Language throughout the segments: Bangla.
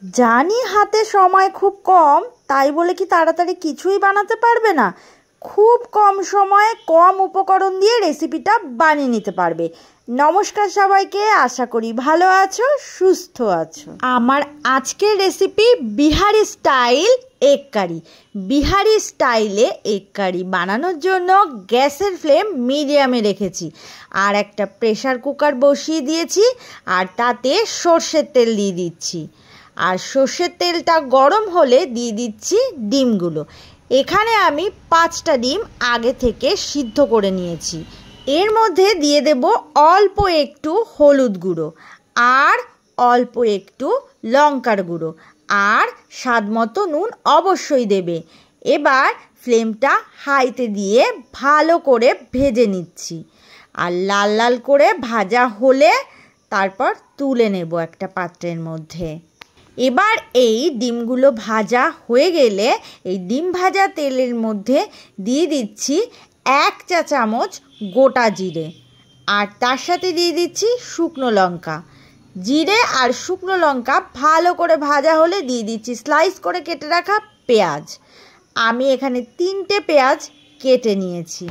জানি হাতে সময় খুব কম, তাই বলে কি তাড়াতাড়ি কিছুই বানাতে পারবে না? খুব কম সময়ে কম উপকরণ দিয়ে রেসিপিটা বানিয়ে নিতে পারবে। নমস্কার সবাইকে, আশা করি ভালো আছো, সুস্থ আছো। আমার আজকের recipe Bihari style egg curry. Bihari স্টাইলে এগ কারি বানানোর জন্য গ্যাসের ফ্লেম মিডিয়ামে রেখেছি, আর একটা প্রেসার কুকার বসিয়ে দিয়েছি, আর তাতে সর্ষের তেল দিয়ে দিচ্ছি। আর সর্ষের তেলটা গরম হলে দিয়ে দিচ্ছি ডিমগুলো। এখানে আমি 5টা ডিম আগে থেকে সিদ্ধ করে নিয়েছি। এর মধ্যে দিয়ে দেব অল্প একটু হলুদ গুঁড়ো, আর অল্প একটু লঙ্কার গুঁড়ো, আর স্বাদ মতো নুন অবশ্যই দেবে। এবার ফ্লেমটা হাইতে দিয়ে ভালো করে ভেজে নিচ্ছি, আর লাল লাল করে ভাজা হলে তারপর তুলে নেব একটা পাত্রের মধ্যে। এবার এই ডিমগুলো ভাজা হয়ে গেলে এই ডিম ভাজা তেলের মধ্যে দিয়ে দিচ্ছি 1 চা চামচ গোটা জিরে, আর তার সাথে দিয়ে দিচ্ছি শুকনো লঙ্কা। জিরে আর শুকনো লঙ্কা ভালো করে ভাজা হলে দিয়ে দিচ্ছি স্লাইস করে কেটে রাখা পেঁয়াজ। আমি এখানে 3টে পেঁয়াজ কেটে নিয়েছি।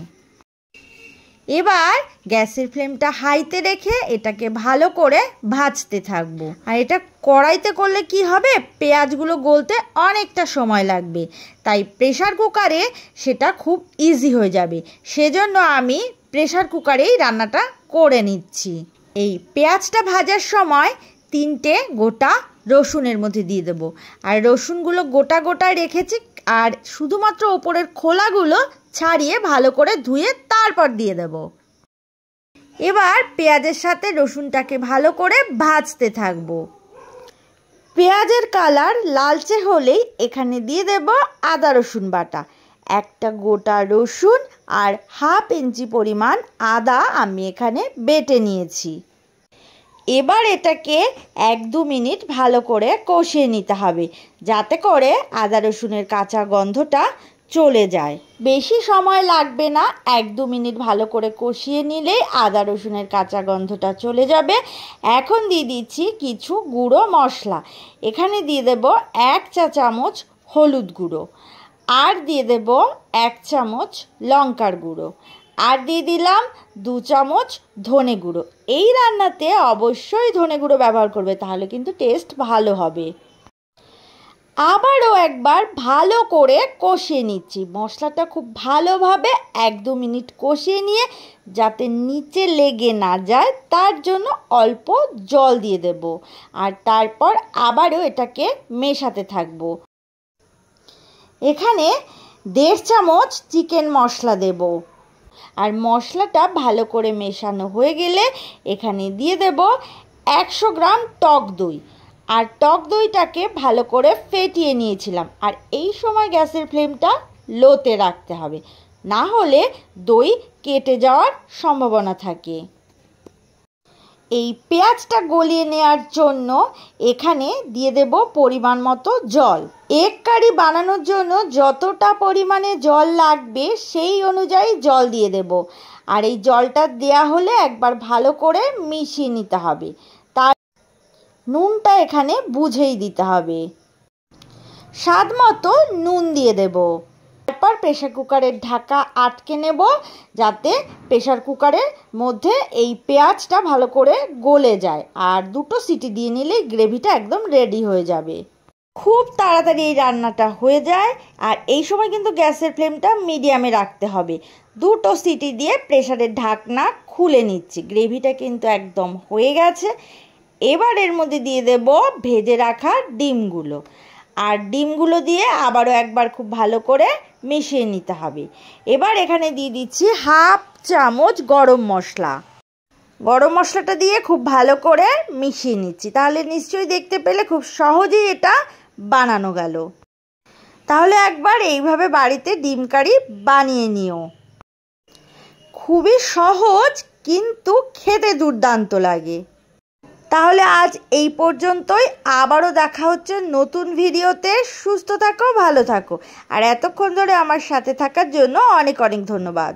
এবার গ্যাসের ফ্লেমটা হাইতে রেখে এটাকে ভালো করে ভাজতে থাকবো। আর এটা কড়াইতে করলে কি হবে, পেঁয়াজগুলো গলতে অনেকটা সময় লাগবে, তাই প্রেসার কুকারে সেটা খুব ইজি হয়ে যাবে। সেজন্য আমি প্রেসার কুকারেই রান্নাটা করে নিচ্ছি। এই পেঁয়াজটা ভাজার সময় 3টে গোটা রসুনের মধ্যে দিয়ে দেবো, আর রসুনগুলো গোটা গোটা রেখেছি, আর শুধুমাত্র ওপরের খোলাগুলো ছাড়িয়ে ভালো করে ধুয়ে তারপর দিয়ে দেব। এবার পেঁয়াজের সাথে রসুনটাকে ভালো করে ভাজতে থাকবো। পেঁয়াজের কালার লালচে হলেই এখানে দিয়ে দেব আদা রসুন বাটা। একটা গোটা রসুন আর 1/2 ইঞ্চি পরিমাণ আদা আমি এখানে বেটে নিয়েছি। এবার এটাকে 1-2 মিনিট ভালো করে কষিয়ে নিতে হবে, যাতে করে আদা রসুনের কাঁচা গন্ধটা চলে যায়। বেশি সময় লাগবে না, 1-2 মিনিট ভালো করে কষিয়ে নিলেই আদা রসুনের কাঁচা গন্ধটা চলে যাবে। এখন দিয়ে দিচ্ছি কিছু গুঁড়ো মশলা। এখানে দিয়ে দেব 1 চা চামচ হলুদ গুঁড়ো, আর দিয়ে দেব 1 চামচ লঙ্কার গুঁড়ো, আর দিয়ে দিলাম 2 চামচ ধনে গুঁড়ো। এই রান্নাতে অবশ্যই ধনে গুঁড়ো ব্যবহার করবে, তাহলে কিন্তু টেস্ট ভালো হবে। আবারও একবার ভালো করে কষিয়ে নিচ্ছি। মশলাটা খুব ভালোভাবে 1-2 মিনিট কষিয়ে নিয়ে যাতে নিচে লেগে না যায় তার জন্য অল্প জল দিয়ে দেব, আর তারপর আবারও এটাকে মেশাতে থাকবো। এখানে 1.5 চামচ চিকেন মশলা দেব, আর মশলাটা ভালো করে মেশানো হয়ে গেলে এখানে দিয়ে দেব 100 গ্রাম টক দই, আর টক দইটাকে ভালো করে ফেটিয়ে নিয়েছিলাম। আর এই সময় গ্যাসের ফ্লেমটা লোতে রাখতে হবে, না হলে দই কেটে যাওয়ার সম্ভাবনা থাকে। এই পেঁয়াজটা গলিয়ে নেওয়ার জন্য এখানে দিয়ে দেব পরিমাণ মতো জল। এগ কারি বানানোর জন্য যতটা পরিমাণে জল লাগবে সেই অনুযায়ী জল দিয়ে দেব, আর এই জলটা দেয়া হলে একবার ভালো করে মিশিয়ে নিতে হবে। তার নুনটা এখানে বুঝেই দিতে হবে। স্বাদ মতো নুন দিয়ে দেব। তারপর প্রেসার কুকারের ঢাকা আটকে নেব, যাতে প্রেসার কুকারের মধ্যে এই পেঁয়াজটা ভালো করে গলে যায়। আর 2টো সিটি দিয়ে নিলেই গ্রেভিটা একদম রেডি হয়ে যাবে। খুব তাড়াতাড়ি এই রান্নাটা হয়ে যায়, আর এই সময় কিন্তু গ্যাসের ফ্লেমটা মিডিয়ামে রাখতে হবে। 2টো সিটি দিয়ে প্রেসারের ঢাকনা খুলে নিচ্ছি। গ্রেভিটা কিন্তু একদম হয়ে গেছে। এবার এর মধ্যে দিয়ে দেব ভেজে রাখা ডিমগুলো, আর ডিমগুলো দিয়ে আবারও একবার খুব ভালো করে মিশিয়ে নিতে হবে। এবার এখানে দিয়ে দিচ্ছি 1/2 চামচ গরম মশলা। গরম মশলাটা দিয়ে খুব ভালো করে মিশিয়ে নিচ্ছি। তাহলে নিশ্চয়ই দেখতে পেলে খুব সহজেই এটা বানানো গেল। তাহলে একবার এইভাবে বাড়িতে ডিম কারি বানিয়ে নিও। খুবই সহজ, কিন্তু খেতে দুর্দান্ত লাগে। তাহলে আজ এই পর্যন্তই। আবারও দেখা হচ্ছে নতুন ভিডিওতে। সুস্থ থাকো, ভালো থাকো, আর এতক্ষণ ধরে আমার সাথে থাকার জন্য অনেক অনেক ধন্যবাদ।